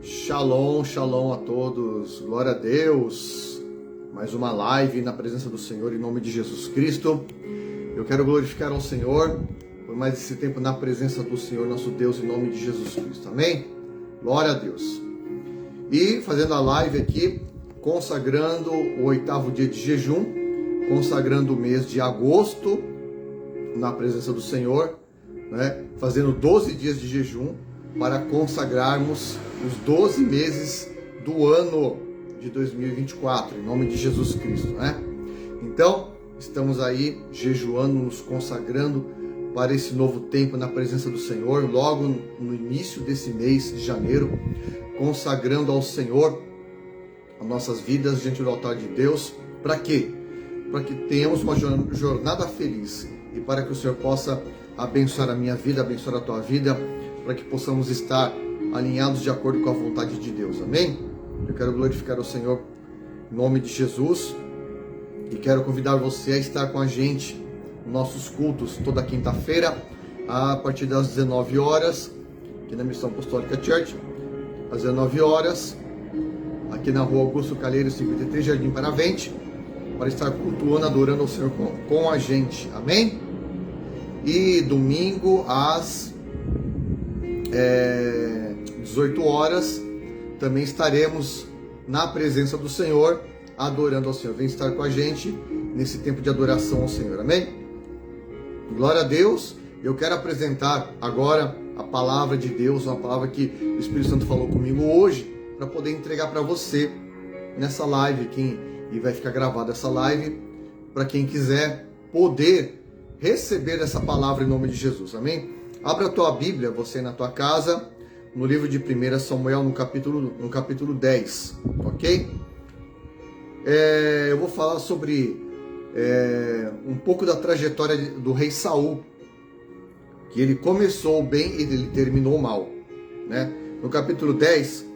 Shalom, shalom a todos, glória a Deus, mais uma live na presença do Senhor em nome de Jesus Cristo. Eu quero glorificar ao Senhor por mais esse tempo na presença do Senhor nosso Deus em nome de Jesus Cristo, amém? Glória a Deus. E fazendo a live aqui, consagrando o 8º dia de jejum, consagrando o mês de agosto na presença do Senhor, né? Fazendo 12 dias de jejum para consagrarmos os 12 meses do ano de 2024, em nome de Jesus Cristo, né? Então, estamos aí jejuando, nos consagrando para esse novo tempo na presença do Senhor, logo no início desse mês de janeiro, consagrando ao Senhor as nossas vidas diante do altar de Deus. Para quê? Para que tenhamos uma jornada feliz e para que o Senhor possa abençoar a minha vida, abençoar a tua vida, para que possamos estar alinhados de acordo com a vontade de Deus, amém? Eu quero glorificar o Senhor em nome de Jesus e quero convidar você a estar com a gente nos nossos cultos toda quinta-feira a partir das 19 horas aqui na Missão Apostólica Church, às 19 horas aqui na Rua Augusto Calheiro 53, Jardim Paravente, para estar cultuando, adorando ao Senhor com a gente, amém? E domingo às 18 horas, também estaremos na presença do Senhor, adorando ao Senhor. Vem estar com a gente nesse tempo de adoração ao Senhor, amém? Glória a Deus. Eu quero apresentar agora a palavra de Deus, uma palavra que o Espírito Santo falou comigo hoje, para poder entregar para você nessa live, e vai ficar gravada essa live, para quem quiser poder receber essa palavra em nome de Jesus, amém? Abra a tua Bíblia, você na tua casa, no livro de 1 Samuel, no capítulo 10, ok? Eu vou falar sobre um pouco da trajetória do rei Saul, que ele começou bem e ele terminou mal, né? No capítulo 10,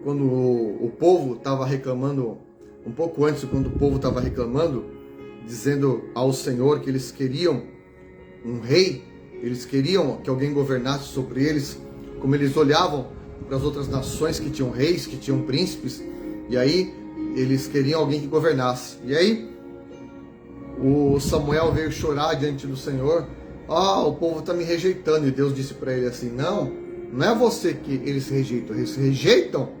quando o povo estava reclamando, um pouco antes, quando o povo estava reclamando, dizendo ao Senhor que eles queriam um rei, eles queriam que alguém governasse sobre eles, como eles olhavam para as outras nações que tinham reis, que tinham príncipes, e aí eles queriam alguém que governasse. E aí o Samuel veio chorar diante do Senhor: o povo está me rejeitando. E Deus disse para ele assim: não é você que eles rejeitam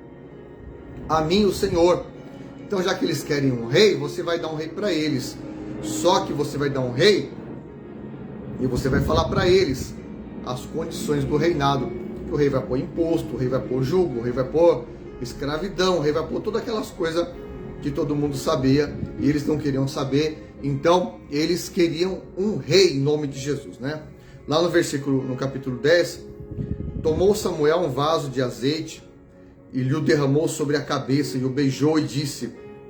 a mim, o Senhor. Então, já que eles querem um rei, você vai dar um rei para eles. Só que você vai dar um rei e você vai falar para eles as condições do reinado. O rei vai pôr imposto, o rei vai pôr jugo, o rei vai pôr escravidão, o rei vai pôr todas aquelas coisas que todo mundo sabia e eles não queriam saber. Então, eles queriam um rei em nome de Jesus, né? Lá no capítulo 10, tomou Samuel um vaso de azeite e lhe o derramou sobre a cabeça e o beijou e disse: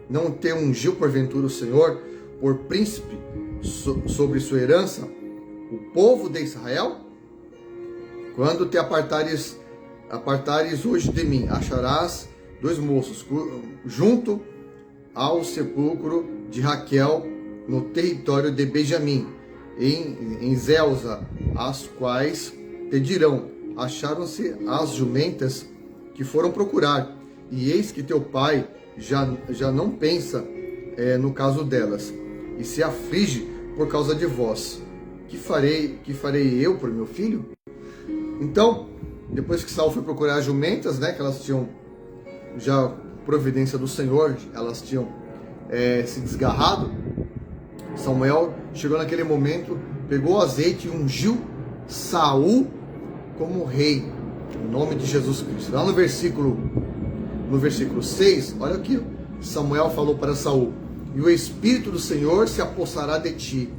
não te ungiu porventura o Senhor por príncipe sobre sua herança, o povo de Israel? Quando te apartares hoje de mim, acharás 2 moços junto ao sepulcro de Raquel no território de Benjamim, em Zelza, as quais te dirão: acharam-se as jumentas que foram procurar, e eis que teu pai já não pensa no caso delas, e se aflige por causa de vós. Que farei eu por meu filho? Então, depois que Saul foi procurar as jumentas, né, que elas tinham já providência do Senhor, elas tinham se desgarrado, Samuel chegou naquele momento, pegou o azeite e ungiu Saul como rei, em nome de Jesus Cristo. Lá no versículo 6, olha aqui, Samuel falou para Saul: e o Espírito do Senhor se apossará de ti,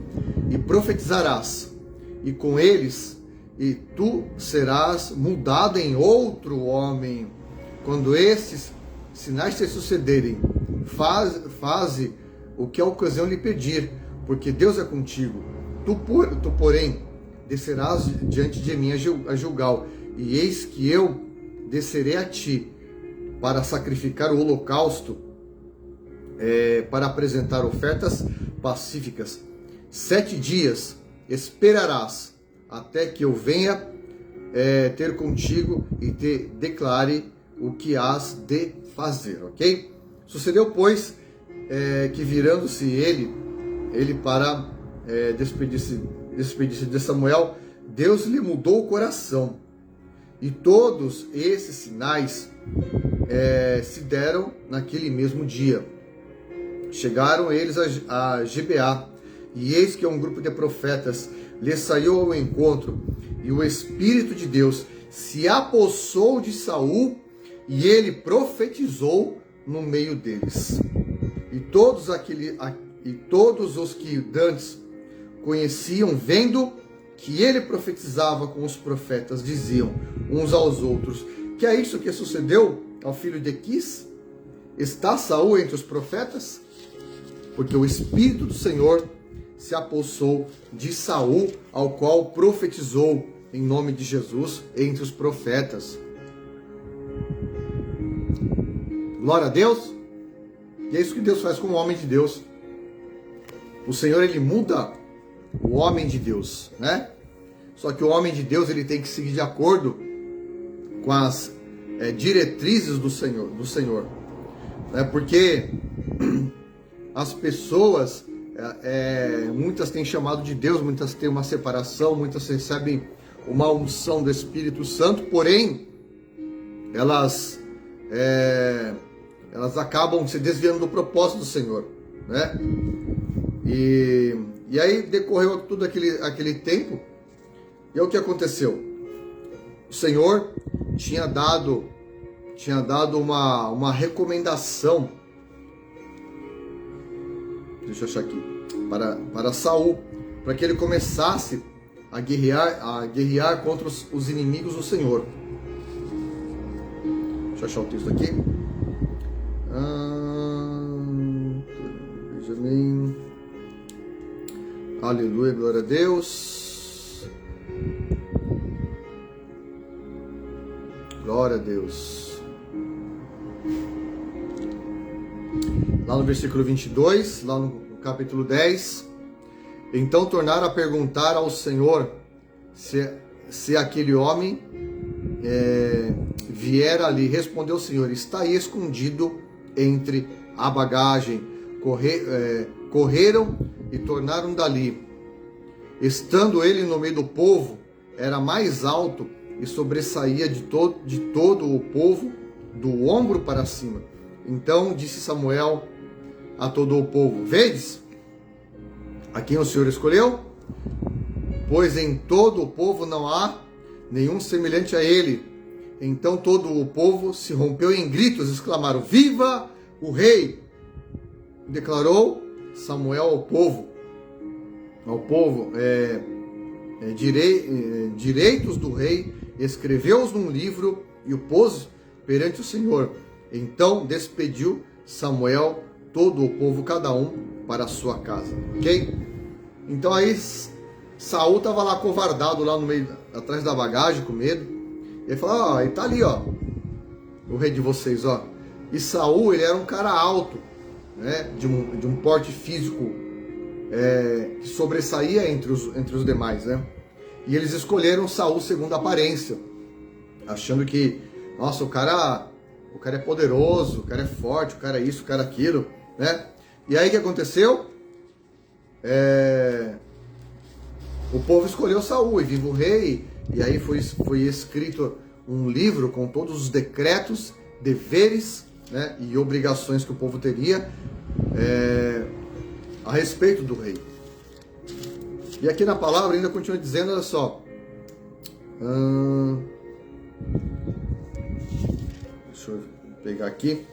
e profetizarás, e com eles, e tu serás mudado em outro homem. Quando esses sinais te sucederem, faze o que a ocasião lhe pedir, porque Deus é contigo. Tu porém, descerás diante de mim a Gilgal, e eis que eu descerei a ti para sacrificar o holocausto, para apresentar ofertas pacíficas. 7 dias esperarás até que eu venha ter contigo e te declare o que has de fazer, ok? Sucedeu, pois, que virando-se ele para despedir-se de Samuel, Deus lhe mudou o coração. E todos esses sinais se deram naquele mesmo dia. Chegaram eles a Gibeá, e eis que um grupo de profetas lhe saiu ao encontro, e o Espírito de Deus se apossou de Saul, e ele profetizou no meio deles. E todos os que dantes conheciam, vendo que ele profetizava com os profetas, diziam uns aos outros: que é isso que sucedeu ao filho de Quis? Está Saul entre os profetas? Porque o Espírito do Senhor se apossou de Saul, ao qual profetizou em nome de Jesus entre os profetas. Glória a Deus. E é isso que Deus faz com o homem de Deus. O Senhor, ele muda o homem de Deus, né? Só que o homem de Deus, ele tem que seguir de acordo com as diretrizes do Senhor, né? Porque as pessoas, muitas têm chamado de Deus, muitas têm uma separação, muitas recebem uma unção do Espírito Santo, porém elas acabam se desviando do propósito do Senhor, né? E aí decorreu tudo aquele tempo, e é o que aconteceu. O Senhor tinha dado uma recomendação, deixa eu achar aqui, para Saul, para que ele começasse a guerrear contra os inimigos do Senhor. Deixa eu achar o texto aqui. Benjamin. Aleluia, glória a Deus. Glória a Deus. Lá no versículo 22, lá no capítulo 10. Então tornaram a perguntar ao Senhor se aquele homem vier ali. Respondeu o Senhor: está aí escondido entre a bagagem. Correram e tornaram dali. Estando ele no meio do povo, era mais alto e sobressaía de todo o povo, do ombro para cima. Então disse Samuel a todo o povo: vedes a quem o Senhor escolheu? Pois em todo o povo não há nenhum semelhante a ele. Então todo o povo se rompeu em gritos, exclamaram: viva o rei! Declarou Samuel ao povo, direitos do rei, escreveu-os num livro e o pôs perante o Senhor. Então despediu Samuel todo o povo, cada um para a sua casa. Ok? Então aí Saul estava lá covardado, lá no meio, atrás da bagagem, com medo. Ele falou: ele tá ali, ó, o rei de vocês, ó. E Saul, ele era um cara alto, né, de um porte físico que sobressaía entre os demais, né? E eles escolheram Saul segundo a aparência, achando que, nossa, o cara é poderoso, o cara é forte, o cara é isso, o cara é aquilo, né? E aí o que aconteceu? O povo escolheu Saul e viva o rei, e aí foi escrito um livro com todos os decretos, deveres, né, e obrigações que o povo teria a respeito do rei. E aqui na palavra ainda continua dizendo, olha só, deixa eu pegar aqui.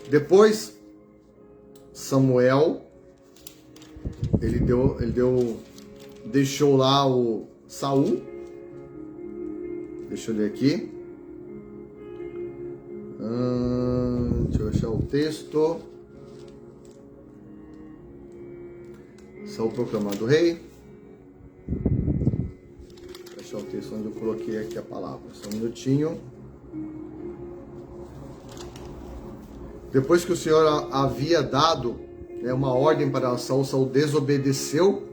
Depois Samuel deixou lá o Saul. Deixa eu ler aqui. Deixa eu achar o texto. Saul proclamado rei. Vou achar o texto onde eu coloquei aqui a palavra. Só um minutinho. Depois que o Senhor havia dado uma ordem para Saul, Saul desobedeceu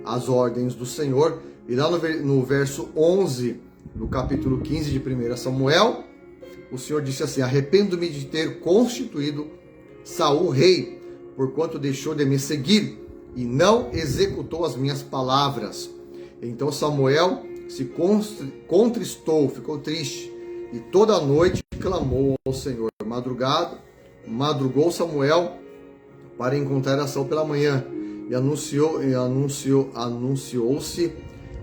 as ordens do Senhor. E lá no verso 11, no capítulo 15 de 1 Samuel, o Senhor disse assim: arrependo-me de ter constituído Saul rei, porquanto deixou de me seguir e não executou as minhas palavras. Então Samuel se contristou, ficou triste, e toda a noite clamou ao Senhor. Madrugou Samuel para encontrar a Saul pela manhã, e anunciou-se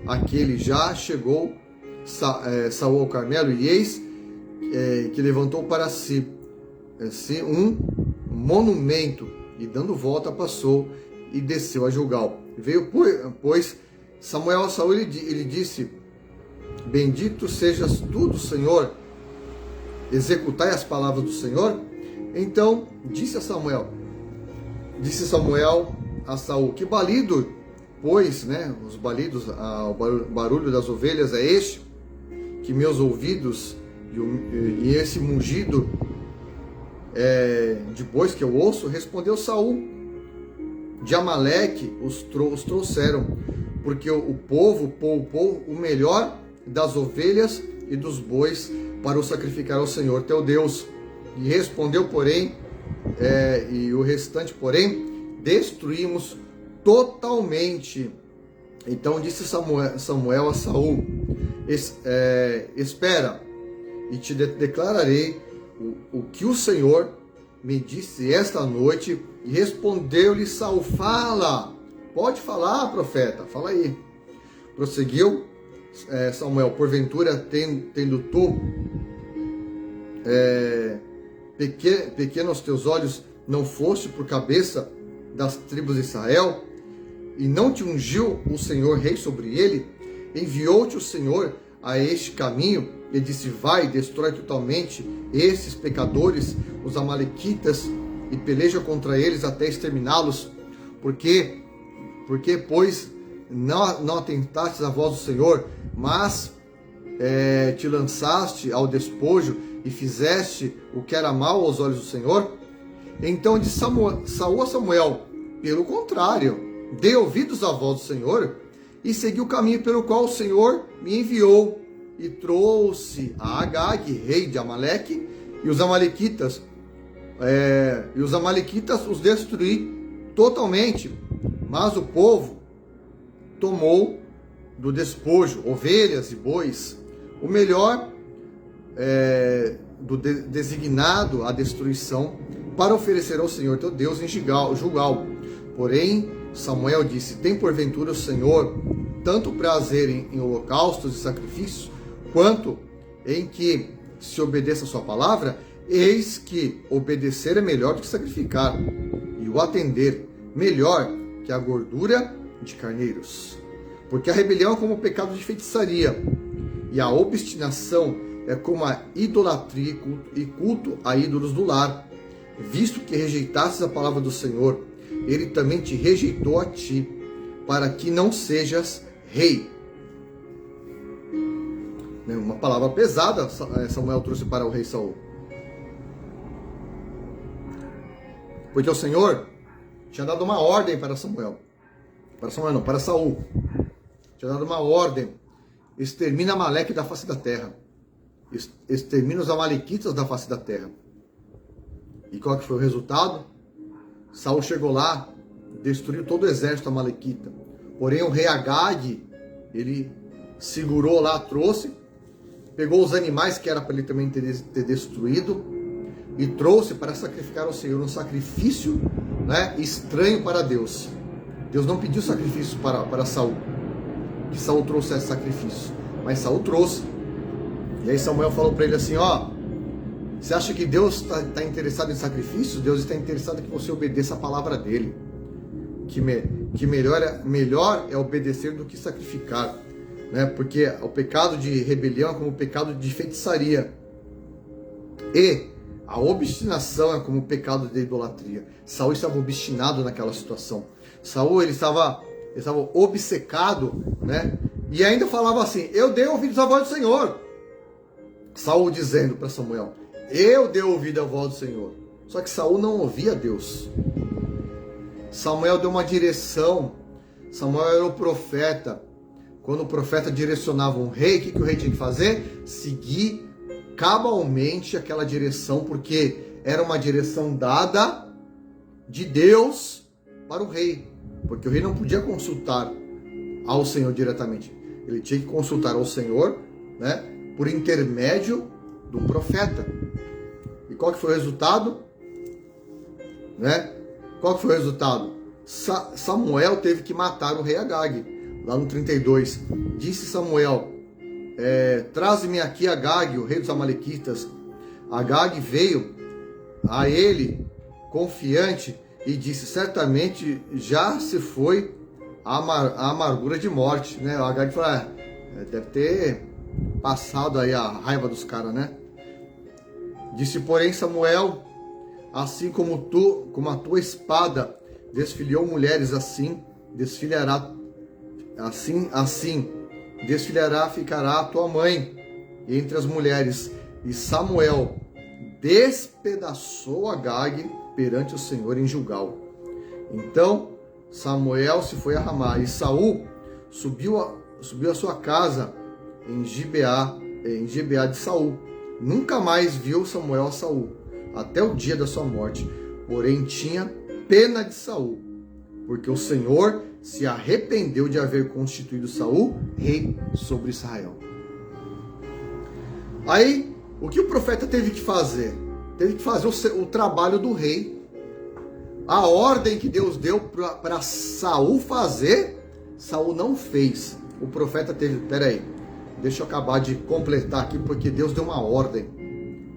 aquele já chegou Saul ao Carmelo, e eis que levantou para si um monumento, e dando volta passou e desceu a Gilgal. Veio, pois, Samuel a Saul, ele disse: bendito sejas tu do Senhor, executai as palavras do Senhor. Então disse Samuel a Saul: que balido, pois, né, os balidos, o barulho das ovelhas é este, que meus ouvidos, e esse mugido de bois que eu ouço? Respondeu Saul: de Amaleque os trouxeram, porque o povo poupou o melhor das ovelhas e dos bois para o sacrificar ao Senhor teu Deus. E respondeu, porém, e o restante, porém, destruímos totalmente. Então disse Samuel a Saul: espera, e te declararei o que o Senhor me disse esta noite. E respondeu-lhe Saul: fala, pode falar, profeta, fala aí. Prosseguiu Samuel: porventura tendo tu pequeno aos teus olhos, não foste por cabeça das tribos de Israel, e não te ungiu o Senhor rei sobre ele? Enviou-te o Senhor a este caminho e disse: vai, destrói totalmente esses pecadores, os amalequitas, e peleja contra eles até exterminá-los. Porque pois não atentaste à voz do Senhor, mas te lançaste ao despojo e fizeste o que era mal aos olhos do Senhor? Então disse Saul a Samuel: pelo contrário, dei ouvidos à voz do Senhor e segui o caminho pelo qual o Senhor me enviou, e trouxe a Agag, rei de Amaleque, e os amalequitas os destruí totalmente. Mas o povo tomou do despojo ovelhas e bois, o melhor designado à destruição, para oferecer ao Senhor teu Deus em Gilgal. Porém Samuel disse: tem porventura o Senhor tanto prazer em holocaustos e sacrifícios, quanto em que se obedeça a sua palavra? Eis que obedecer é melhor do que sacrificar, e o atender melhor que a gordura de carneiros. Porque a rebelião é como o pecado de feitiçaria, e a obstinação é como a idolatria e culto a ídolos do lar. Visto que rejeitastes a palavra do Senhor, ele também te rejeitou a ti, para que não sejas rei. Uma palavra pesada Samuel trouxe para o rei Saul. Porque o Senhor tinha dado uma ordem para Samuel. Para Saul. Tinha dado uma ordem: extermina Amaleque da face da terra. Extermina os amalequitas da face da terra. E qual que foi o resultado? Saul chegou lá, destruiu todo o exército amalequita. Porém o rei Agag, ele segurou lá, trouxe, pegou os animais que era para ele também ter destruído, e trouxe para sacrificar ao Senhor um sacrifício, né, estranho para Deus. Deus não pediu sacrifício para Saul, que Saul trouxesse sacrifício, mas Saul trouxe. E aí Samuel falou para ele assim: ó, você acha que Deus está interessado em sacrifícios? Deus está interessado em que você obedeça a palavra dele. Que melhor é obedecer do que sacrificar, né? Porque o pecado de rebelião é como o pecado de feitiçaria, e a obstinação é como o pecado de idolatria. Saul estava obstinado naquela situação. Saul ele estava obcecado, né? E ainda falava assim: eu dei ouvidos à voz do Senhor. Saul dizendo para Samuel: eu dei ouvido à voz do Senhor. Só que Saul não ouvia Deus. Samuel deu uma direção. Samuel era o profeta. Quando o profeta direcionava um rei, o que o rei tinha que fazer? Seguir cabalmente aquela direção, porque era uma direção dada de Deus para o rei, porque o rei não podia consultar ao Senhor diretamente, ele tinha que consultar ao Senhor, né, por intermédio do profeta. E qual que foi o resultado? Né? Qual que foi o resultado? Samuel teve que matar o rei Agag. Lá no 32, disse Samuel, traze-me aqui Agag, o rei dos amalequitas. Agag veio a ele confiante e disse, certamente já se foi a amargura de morte, né? O Agag falou, deve ter passado aí a raiva dos caras, né? Disse, porém, Samuel, assim como a tua espada desfilhou mulheres, assim desfilhará, ficará a tua mãe entre as mulheres. E Samuel despedaçou Agag perante o Senhor em Gilgal. Então Samuel se foi a Ramá, e Saul subiu a sua casa em Gibeá de Saul. Nunca mais viu Samuel a Saul, até o dia da sua morte. Porém tinha pena de Saul, porque o Senhor se arrependeu de haver constituído Saul rei sobre Israel. Aí, o que o profeta teve que fazer? Teve que fazer o trabalho do rei. A ordem que Deus deu para Saul fazer, Saul não fez. O profeta teve, peraí, deixa eu acabar de completar aqui, porque Deus deu uma ordem.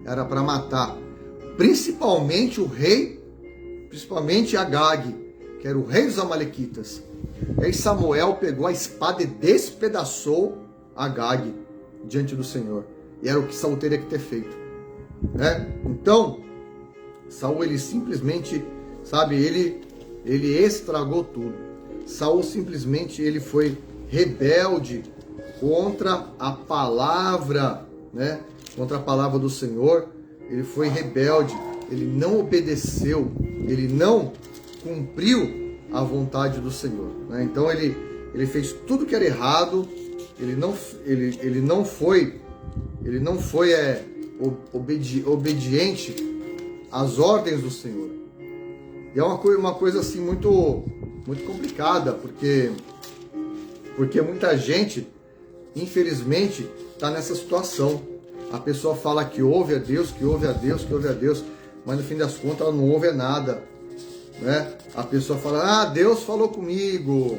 Era para matar, principalmente o rei, principalmente Agag, que era o rei dos amalequitas. Aí Samuel pegou a espada e despedaçou Agag diante do Senhor. E era o que Saul teria que ter feito, né? Então, Saul, ele simplesmente, sabe, ele estragou tudo. Saul simplesmente, ele foi rebelde contra a palavra, né? Contra a palavra do Senhor. Ele foi rebelde, ele não obedeceu, ele não cumpriu a vontade do Senhor, né? Então ele fez tudo que era errado, ele não foi obediente às ordens do Senhor. E é uma coisa assim muito complicada, porque muita gente, infelizmente, está nessa situação. A pessoa fala que ouve a Deus, mas no fim das contas ela não ouve nada, né? A pessoa fala, Deus falou comigo,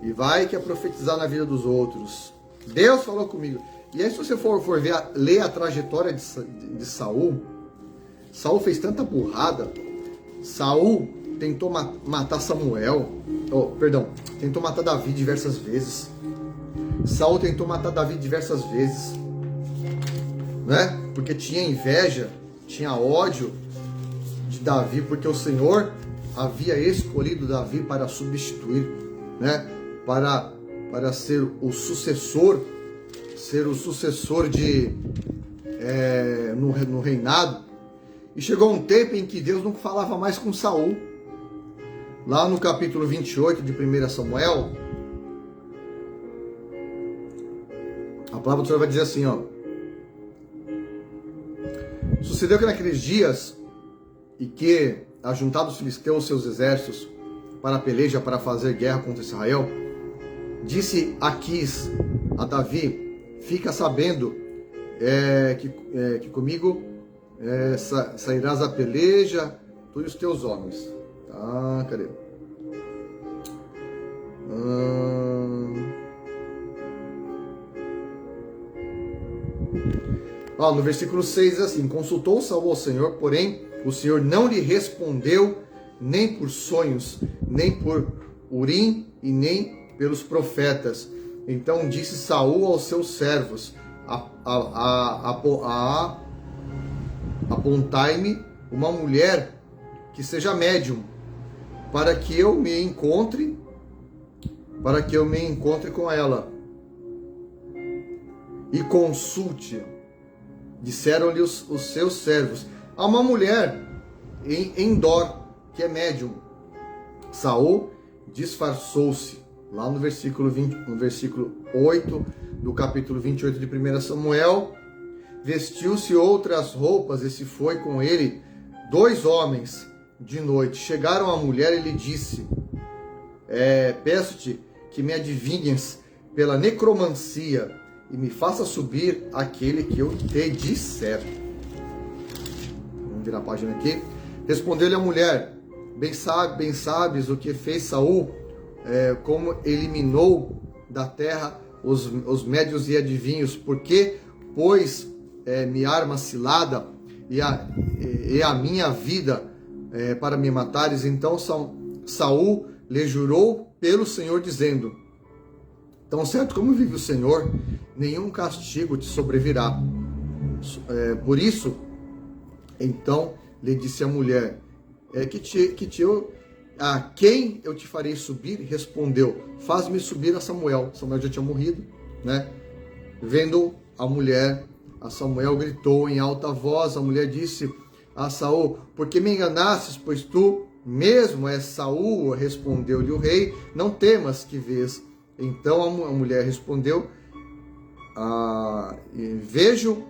e vai que é profetizar na vida dos outros. Deus falou comigo. E aí, se você for ler a trajetória de Saul, Saul fez tanta burrada. Saul tentou matar tentou matar Davi diversas vezes. Saul tentou matar Davi diversas vezes, né? Porque tinha inveja, tinha ódio de Davi, porque o Senhor havia escolhido Davi para substituir, né? Para ser o sucessor no reinado. E chegou um tempo em que Deus não falava mais com Saul. Lá no capítulo 28 de 1 Samuel, a palavra do Senhor vai dizer assim, sucedeu que naqueles dias, e que, ajuntados os filisteus seus exércitos para a peleja, para fazer guerra contra Israel, disse Aquis a Davi, fica sabendo que comigo sairás a peleja, tu e os teus homens. Tá, cadê? No versículo 6 diz assim, consultou Saul ao Senhor, porém o Senhor não lhe respondeu, nem por sonhos, nem por Urim e nem pelos profetas. Então disse Saul aos seus servos, apontai-me uma mulher que seja médium, para que eu me encontre com ela e consulte. Disseram-lhe os seus servos, há uma mulher em Endor que é médium. Saul disfarçou-se, lá no versículo 8 do capítulo 28 de 1 Samuel, vestiu-se outras roupas e se foi com ele 2 homens de noite. Chegaram à mulher e lhe disse: peço-te que me adivinhes pela necromancia e me faça subir aquele que eu te disser. Vamos virar a página aqui. Respondeu-lhe a mulher: bem sabes o que fez Saul, como eliminou da terra os médios e adivinhos, porque pôs minha arma cilada e a minha vida para me matares. Então Saul lhe jurou pelo Senhor, dizendo: tão certo como vive o Senhor, nenhum castigo te sobrevirá. Por isso, então lhe disse a mulher: a quem eu te farei subir? Respondeu: faz-me subir a Samuel. Samuel já tinha morrido, né? Vendo a mulher, a Samuel gritou em alta voz. A mulher disse a Saul: por que me enganastes, pois tu mesmo és Saul? Respondeu-lhe o rei: não temas que vês. Então a mulher respondeu: vejo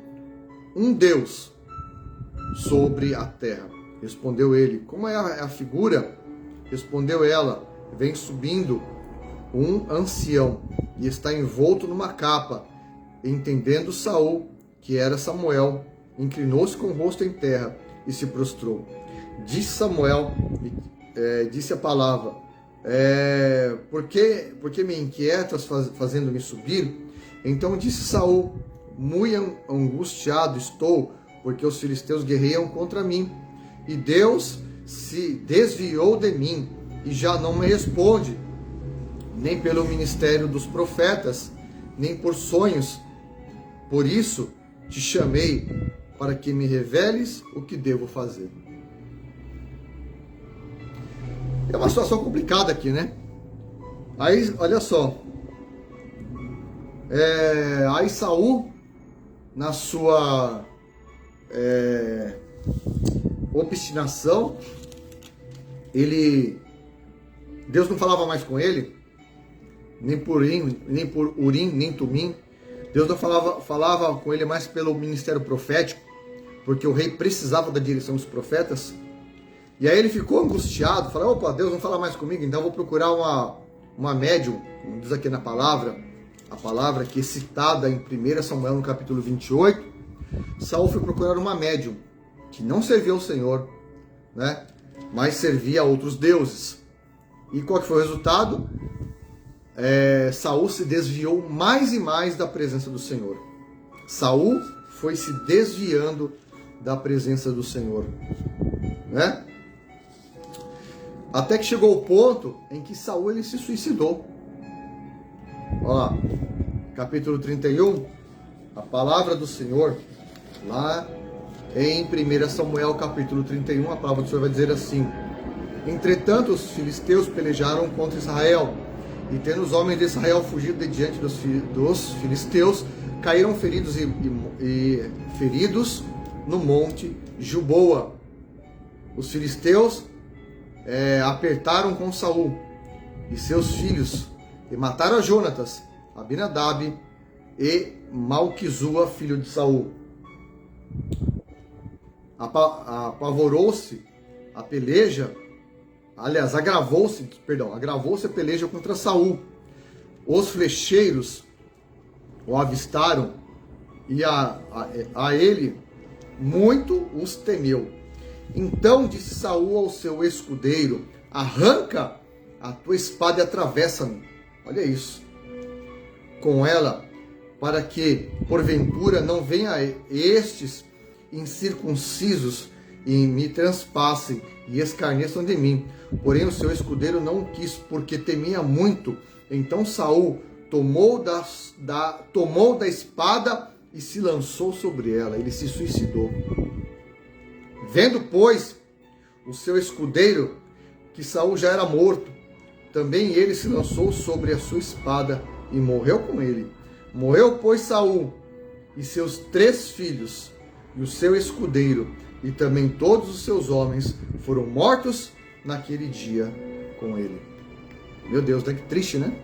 um Deus sobre a terra. Respondeu ele: como é a figura? Respondeu ela: vem subindo um ancião e está envolto numa capa. Entendendo Saul que era Samuel, inclinou-se com o rosto em terra e se prostrou. Disse Samuel, disse a palavra: por que me inquietas fazendo-me subir? Então disse Saul: muito angustiado estou, porque os filisteus guerreiam contra mim, e Deus se desviou de mim e já não me responde, nem pelo ministério dos profetas, nem por sonhos. Por isso te chamei, para que me reveles o que devo fazer. É uma situação complicada aqui, né? Aí, olha só. Aí Saul, na sua obstinação, Deus não falava mais com ele, nem por Urim, nem Tumim. Deus não falava com ele mais pelo ministério profético, porque o rei precisava da direção dos profetas. E aí ele ficou angustiado, falou: opa, Deus não fala mais comigo, então eu vou procurar uma médium. Diz aqui na palavra, a palavra que é citada em 1 Samuel no capítulo 28, Saul foi procurar uma médium que não servia ao Senhor, né? Mas servia a outros deuses. E qual que foi o resultado? Saul se desviou mais e mais da presença do Senhor. Saul foi se desviando da presença do Senhor, né? Até que chegou o ponto em que Saul ele se suicidou. Olha lá, capítulo 31, a palavra do Senhor, lá em 1 Samuel capítulo 31, a palavra do Senhor vai dizer assim: entretanto os filisteus pelejaram contra Israel, e tendo os homens de Israel fugido de diante dos filisteus, caíram feridos feridos no monte Gilboa. Os filisteus apertaram com Saul e seus filhos e mataram a Jonatas, Abinadab e Malquizua, filho de Saul. Apavorou-se a peleja, aliás, agravou-se a peleja contra Saul. Os flecheiros o avistaram e a ele muito os temeu. Então disse Saul ao seu escudeiro: arranca a tua espada e atravessa-me. Olha isso. Com ela, para que porventura não venha estes incircuncisos e me transpassem e escarneçam de mim. Porém o seu escudeiro não quis, porque temia muito. Então Saul tomou da espada e se lançou sobre ela. Ele se suicidou. Vendo, pois, o seu escudeiro que Saul já era morto, também ele se lançou sobre a sua espada e morreu com ele. Morreu, pois, Saul e seus 3 filhos, e o seu escudeiro, e também todos os seus homens foram mortos naquele dia com ele. Meu Deus, né? Que triste, né?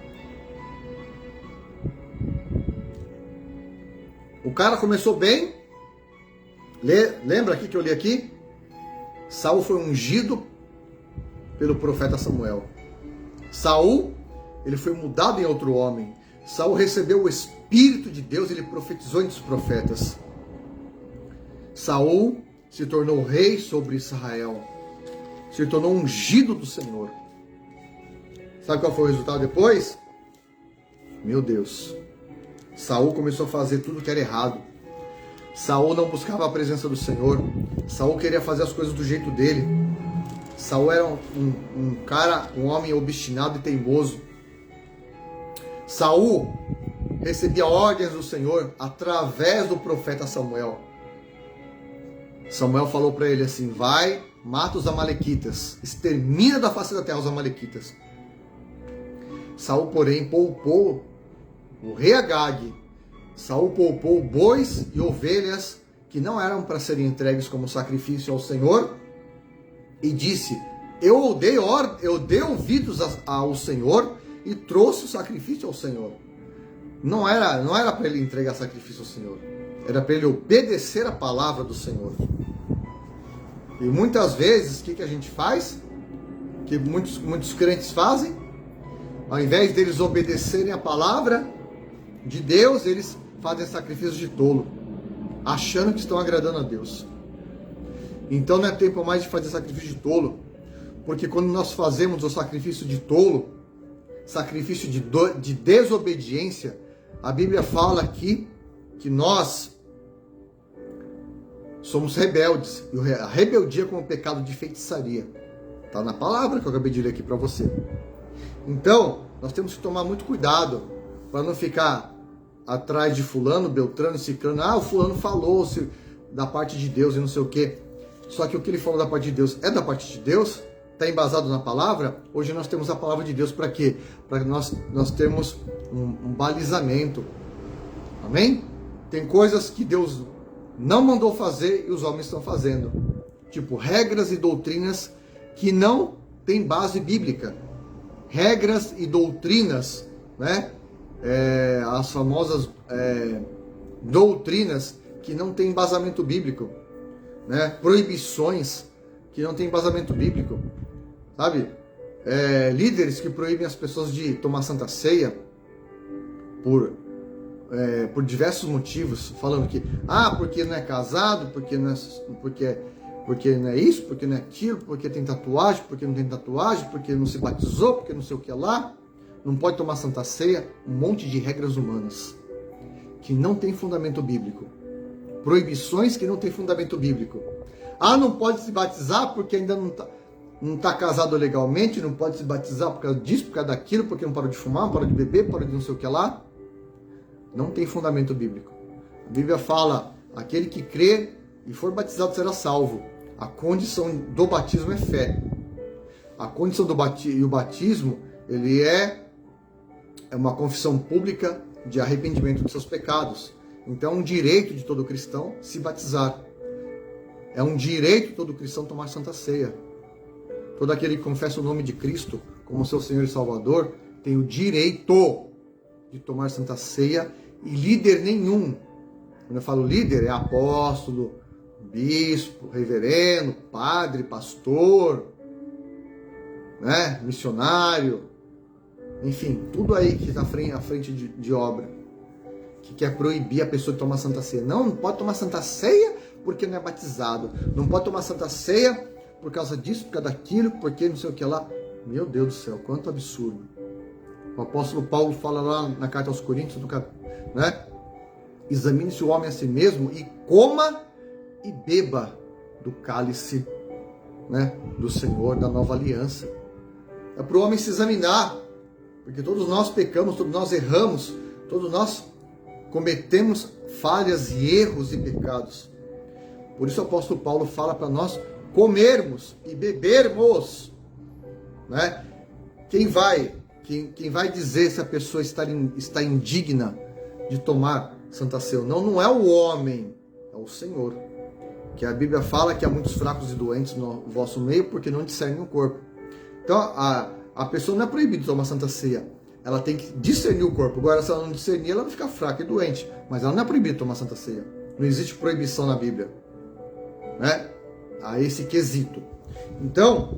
O cara começou bem, Lembra aqui que eu li aqui? Saul foi ungido pelo profeta Samuel. Saul, ele foi mudado em outro homem. Saul recebeu o Espírito de Deus, ele profetizou entre os profetas. Saul se tornou rei sobre Israel. Se tornou ungido do Senhor. Sabe qual foi o resultado depois? Meu Deus. Saul começou a fazer tudo que era errado. Saul não buscava a presença do Senhor. Saul queria fazer as coisas do jeito dele. Saul era um homem obstinado e teimoso. Saul recebia ordens do Senhor através do profeta Samuel. Samuel falou para ele assim: vai, mata os amalequitas, extermina da face da terra os amalequitas. Saul, porém, poupou o rei Agag. Saul poupou bois e ovelhas que não eram para serem entregues como sacrifício ao Senhor, e disse: eu dei ouvidos ao Senhor e trouxe o sacrifício ao Senhor. Não era para ele entregar sacrifício ao Senhor, era para ele obedecer a palavra do Senhor. E muitas vezes, o que a gente faz? Que muitos crentes fazem? Ao invés deles obedecerem a palavra de Deus, eles fazem sacrifício de tolo, achando que estão agradando a Deus. Então não é tempo mais de fazer sacrifício de tolo, porque quando nós fazemos o sacrifício de tolo, sacrifício de desobediência, a Bíblia fala aqui que nós somos rebeldes, e a rebeldia como pecado de feitiçaria. Está na palavra que eu acabei de ler aqui para você. Então, nós temos que tomar muito cuidado para não ficar atrás de fulano, beltrano, ciclano. O fulano falou da parte de Deus e não sei o quê. Só que o que ele falou da parte de Deus é da parte de Deus? Está embasado na palavra? Hoje nós temos a palavra de Deus para quê? Para nós termos um balizamento. Amém? Tem coisas que Deus não mandou fazer e os homens estão fazendo. Tipo, regras e doutrinas que não têm base bíblica. Regras e doutrinas, né? As famosas doutrinas que não têm embasamento bíblico, né? Proibições que não têm embasamento bíblico, sabe? Líderes que proíbem as pessoas de tomar Santa Ceia por diversos motivos, falando que porque não é casado, porque não é isso, porque não é aquilo, porque tem tatuagem, porque não tem tatuagem, porque não se batizou, porque não sei o que lá. Não pode tomar Santa Ceia, um monte de regras humanas que não tem fundamento bíblico. Proibições que não tem fundamento bíblico. Não pode se batizar porque ainda não tá casado legalmente, não pode se batizar por causa disso, por causa daquilo, porque não parou de fumar, não parou de beber, parou de não sei o que lá. Não tem fundamento bíblico. A Bíblia fala: aquele que crê e for batizado será salvo. A condição do batismo é fé. A condição do batismo, ele é uma confissão pública de arrependimento dos seus pecados. Então é um direito de todo cristão se batizar. É um direito de todo cristão tomar Santa Ceia. Todo aquele que confessa o nome de Cristo como seu Senhor e Salvador tem o direito de tomar Santa Ceia, e líder nenhum, quando eu falo líder, é apóstolo, bispo, reverendo, padre, pastor, né, missionário, enfim, tudo aí que está à frente de obra, que quer proibir a pessoa de tomar Santa Ceia. Não pode tomar Santa Ceia porque não é batizado. Não pode tomar Santa Ceia por causa disso, por causa daquilo, porque não sei o que lá. Meu Deus do céu, quanto absurdo. O apóstolo Paulo fala lá na carta aos Coríntios, né? Examine-se o homem a si mesmo e coma e beba do cálice, né, do Senhor, da nova aliança. É para o homem se examinar, porque todos nós pecamos, todos nós erramos, todos nós cometemos falhas e erros e pecados. Por isso o apóstolo Paulo fala para nós comermos e bebermos, né? Quem vai dizer se a pessoa está indigna de tomar Santa Ceia? Não é o homem, é o Senhor. Que a Bíblia fala que há muitos fracos e doentes no vosso meio porque não discernem o corpo. Então a pessoa não é proibida de tomar Santa Ceia. Ela tem que discernir o corpo. Agora, se ela não discernir, ela vai ficar fraca e doente. Mas ela não é proibida de tomar Santa Ceia. Não existe proibição na Bíblia. né, a esse quesito. Então,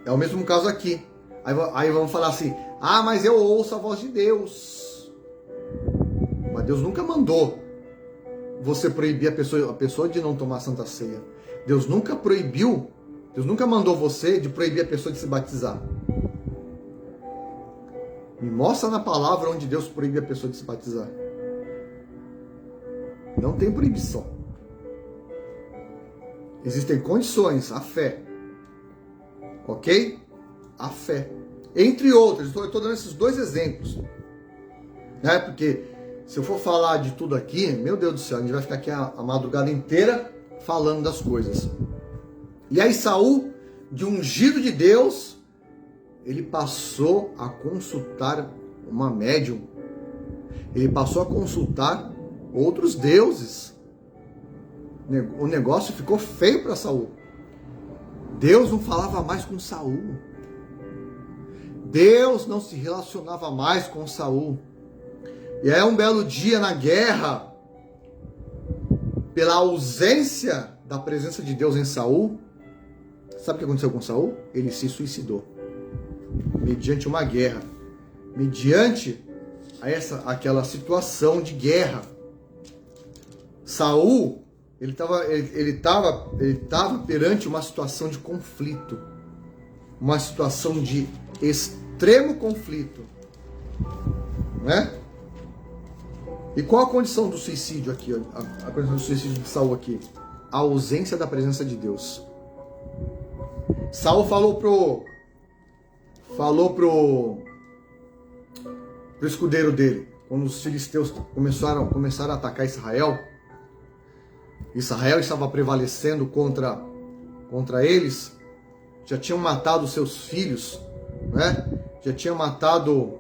é o mesmo caso aqui. Aí vamos falar assim, mas eu ouço a voz de Deus. Mas Deus nunca mandou você proibir a pessoa de não tomar a Santa Ceia. Deus nunca mandou você de proibir a pessoa de se batizar. Me mostra na palavra onde Deus proíbe a pessoa de se batizar. Não tem proibição. Existem condições, a fé. Ok? A fé. Entre outros, eu estou dando esses dois exemplos. Né? Porque se eu for falar de tudo aqui, meu Deus do céu, a gente vai ficar aqui a madrugada inteira falando das coisas. E aí Saul, de ungido de Deus, ele passou a consultar uma médium. Ele passou a consultar outros deuses. O negócio ficou feio para Saul. Deus não falava mais com Saul. Deus não se relacionava mais com Saul. E aí um belo dia na guerra, pela ausência da presença de Deus em Saul, sabe o que aconteceu com Saul? Ele se suicidou. Mediante uma guerra. Mediante aquela situação de guerra. Saul, ele estava perante uma situação de conflito. Uma situação de extremo conflito. Né? E qual a condição do suicídio aqui? A condição do suicídio de Saul aqui? A ausência da presença de Deus. Saul falou pro escudeiro dele, quando os filisteus começaram a atacar Israel estava prevalecendo contra eles, já tinham matado seus filhos, né? Já tinham matado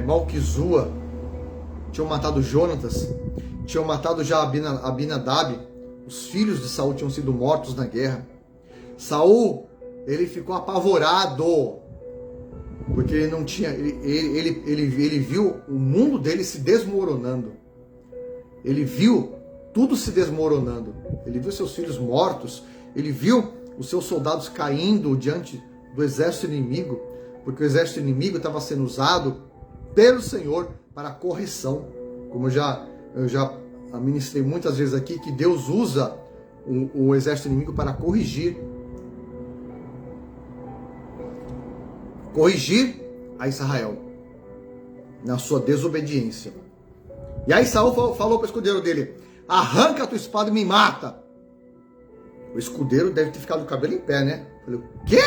Malquizua, tinham matado Jonatas, tinham matado já Abinadab, os filhos de Saul tinham sido mortos na guerra. Saul, ele ficou apavorado, porque ele não tinha, ele viu o mundo dele se desmoronando. Ele viu tudo se desmoronando. Ele viu seus filhos mortos. Ele viu os seus soldados caindo diante do exército inimigo, porque o exército inimigo estava sendo usado pelo Senhor para correção. Como eu já ministrei muitas vezes aqui, que Deus usa o exército inimigo para corrigir a Israel na sua desobediência. E aí Saul falou para o escudeiro dele: arranca a tua espada e me mata. O escudeiro deve ter ficado com o cabelo em pé, né? Falei: o quê?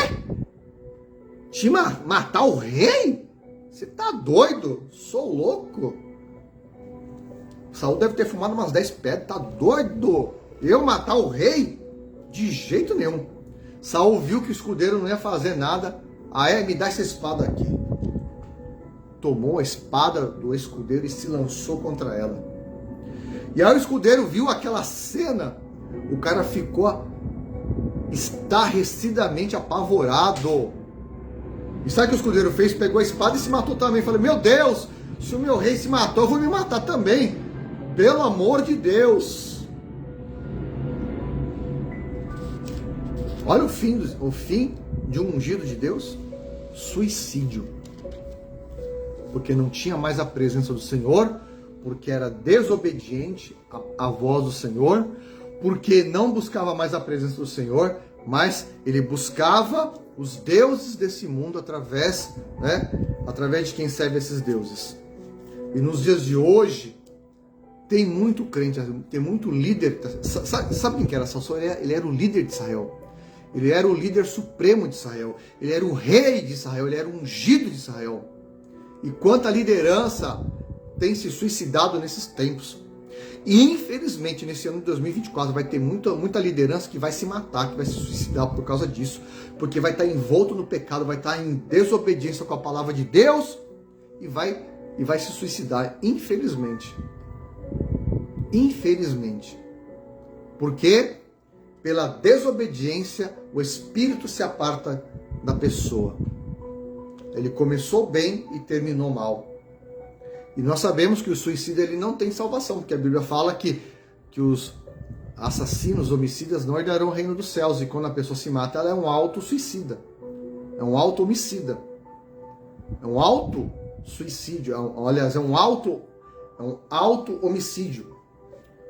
Te matar o rei? Você tá doido? Sou louco. Saul deve ter fumado umas 10 pedras. Tá doido? Eu matar o rei? De jeito nenhum. Saul viu que o escudeiro não ia fazer nada. Me dá essa espada aqui. Tomou a espada do escudeiro e se lançou contra ela. E aí o escudeiro viu aquela cena. O cara ficou estarrecidamente apavorado. E sabe o que o escudeiro fez? Pegou a espada e se matou também. Falei: meu Deus, se o meu rei se matou, eu vou me matar também. Pelo amor de Deus. Olha o fim de um ungido de Deus. Suicídio. Porque não tinha mais a presença do Senhor, porque era desobediente à voz do Senhor, porque não buscava mais a presença do Senhor, mas ele buscava os deuses desse mundo através de quem serve esses deuses. E nos dias de hoje, tem muito crente, tem muito líder. Sabe quem que era Saul? Ele era o líder de Israel. Ele era o líder supremo de Israel. Ele era o rei de Israel. Ele era o ungido de Israel. E quanta liderança tem se suicidado nesses tempos. E infelizmente nesse ano de 2024 vai ter muita liderança que vai se matar, que vai se suicidar por causa disso. Porque vai estar envolto no pecado, vai estar em desobediência com a palavra de Deus e vai se suicidar, infelizmente. Infelizmente. Porque pela desobediência o espírito se aparta da pessoa. Ele começou bem e terminou mal. E nós sabemos que o suicida ele não tem salvação, porque a Bíblia fala que os assassinos, homicidas não herdarão o reino dos céus. E quando a pessoa se mata, ela é um auto-suicida. É um auto-homicida. É um auto-suicídio. Aliás, é um auto-homicídio.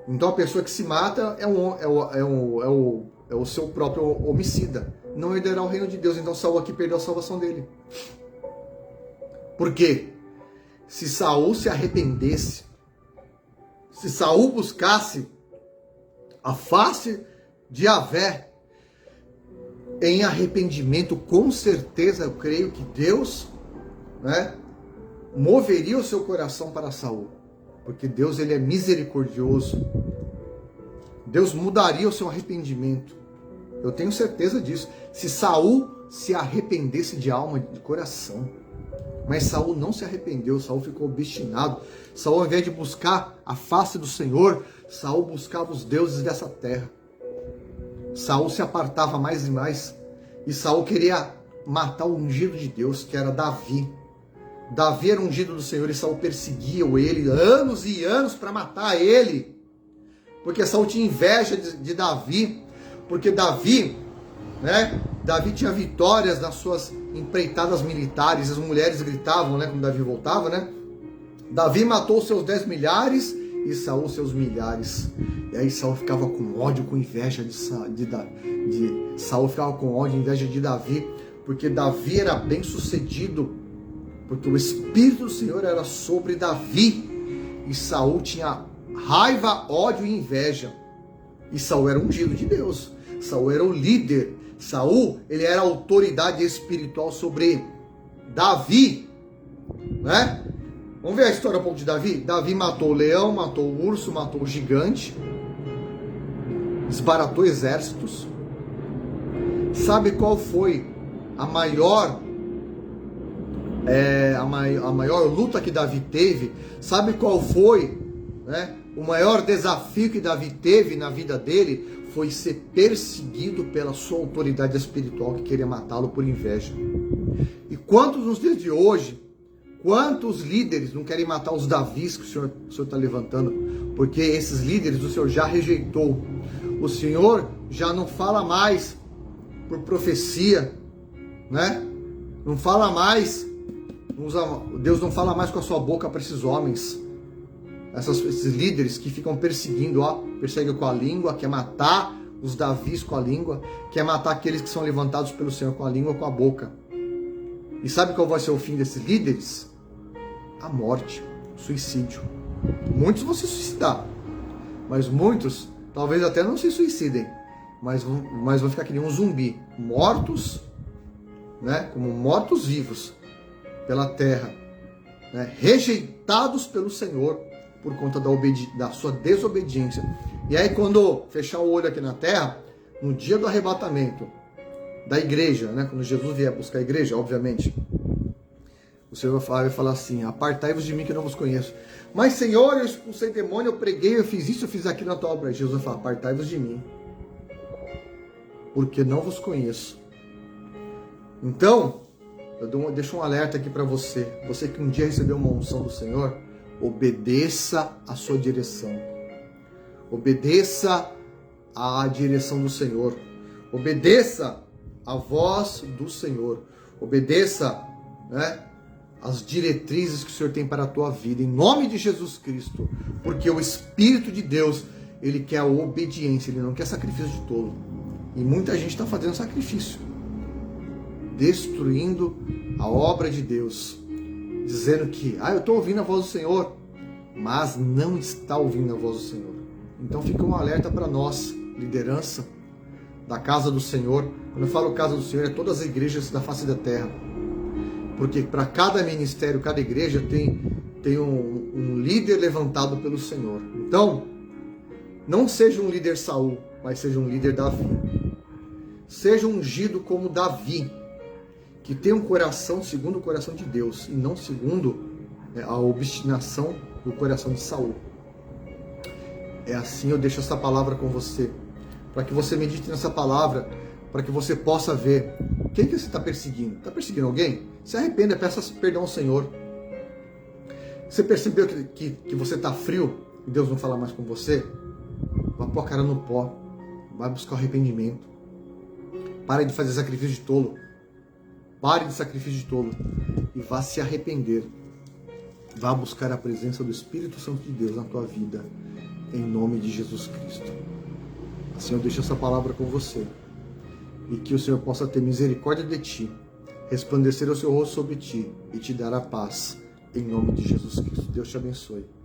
Então a pessoa que se mata é o seu próprio homicida. Não herdará o reino de Deus. Então Saul aqui perdeu a salvação dele. Por quê? Se Saul se arrependesse, se Saul buscasse a face de Yahvé em arrependimento, com certeza eu creio que Deus, né, moveria o seu coração para Saul, porque Deus ele é misericordioso. Deus mudaria o seu arrependimento. Eu tenho certeza disso. Se Saul se arrependesse de alma, de coração. Mas Saul não se arrependeu, Saul ficou obstinado. Saul, ao invés de buscar a face do Senhor, Saul buscava os deuses dessa terra. Saul se apartava mais e mais. E Saul queria matar o ungido de Deus, que era Davi. Davi era ungido do Senhor e Saul perseguia ele anos e anos para matar ele. Porque Saul tinha inveja de Davi. Porque Davi, né? Davi tinha vitórias nas suas empreitadas militares. As mulheres gritavam, né? Quando Davi voltava, né? Davi matou seus 10 milhares e Saul seus milhares. E aí Saul ficava com ódio, com inveja de Saul ficava com ódio, inveja de Davi, porque Davi era bem sucedido, porque o Espírito do Senhor era sobre Davi, e Saul tinha raiva, ódio e inveja. E Saul era ungido de Deus, Saul era o líder, Saul ele era a autoridade espiritual sobre Davi, né? Vamos ver a história um pouco de Davi? Davi matou o leão, matou o urso, matou o gigante, desbaratou exércitos. Sabe qual foi a maior luta que Davi teve? Sabe qual foi, né, o maior desafio que Davi teve na vida dele? Foi ser perseguido pela sua autoridade espiritual que queria matá-lo por inveja. E quantos nos dias de hoje, quantos líderes não querem matar os Davis que o Senhor está levantando? Porque esses líderes o Senhor já rejeitou. O Senhor já não fala mais por profecia, né? Não fala mais, Deus não fala mais com a sua boca para esses homens. Esses líderes que ficam perseguindo, perseguem com a língua, quer matar os Davis com a língua, quer matar aqueles que são levantados pelo Senhor com a língua, com a boca. E sabe qual vai ser o fim desses líderes? A morte, o suicídio. Muitos vão se suicidar, mas muitos talvez até não se suicidem, mas vão ficar que nem um zumbi, mortos, né, como mortos vivos pela terra, né, rejeitados pelo Senhor por conta da sua desobediência. E aí quando fechar o olho aqui na terra, no dia do arrebatamento da igreja, né, quando Jesus vier buscar a igreja, obviamente, o Senhor vai falar assim: apartai-vos de mim que eu não vos conheço. Mas Senhor, eu expulsei demônio, eu preguei, eu fiz isso, eu fiz aquilo na tua obra. Jesus vai falar: apartai-vos de mim, porque não vos conheço. Então, eu deixo um alerta aqui para você. Você que um dia recebeu uma unção do Senhor, obedeça a sua direção. Obedeça à direção do Senhor. Obedeça a voz do Senhor. Obedeça, né, as diretrizes que o Senhor tem para a tua vida, em nome de Jesus Cristo, porque o Espírito de Deus, ele quer a obediência, ele não quer sacrifício de tolo. E muita gente está fazendo sacrifício, destruindo a obra de Deus, dizendo que, eu estou ouvindo a voz do Senhor, mas não está ouvindo a voz do Senhor. Então fica um alerta para nós, liderança da casa do Senhor. Quando eu falo casa do Senhor, é todas as igrejas da face da terra. Porque para cada ministério, cada igreja tem um líder levantado pelo Senhor. Então, não seja um líder Saul, mas seja um líder Davi. Seja ungido como Davi, que tem um coração segundo o coração de Deus, e não segundo a obstinação do coração de Saul. É assim, eu deixo essa palavra com você, para que você medite nessa palavra, para que você possa ver quem que você está perseguindo. Está perseguindo alguém? Se arrependa, peça perdão ao Senhor. Você percebeu que você está frio e Deus não fala mais com você? Vai pôr a cara no pó. Vai buscar o arrependimento. Pare de fazer sacrifício de tolo. Pare de sacrifício de tolo. E vá se arrepender. Vá buscar a presença do Espírito Santo de Deus na tua vida. Em nome de Jesus Cristo. Assim eu deixo essa palavra com você. E que o Senhor possa ter misericórdia de ti. Resplandecer o seu rosto sobre ti. E te dar a paz. Em nome de Jesus Cristo. Deus te abençoe.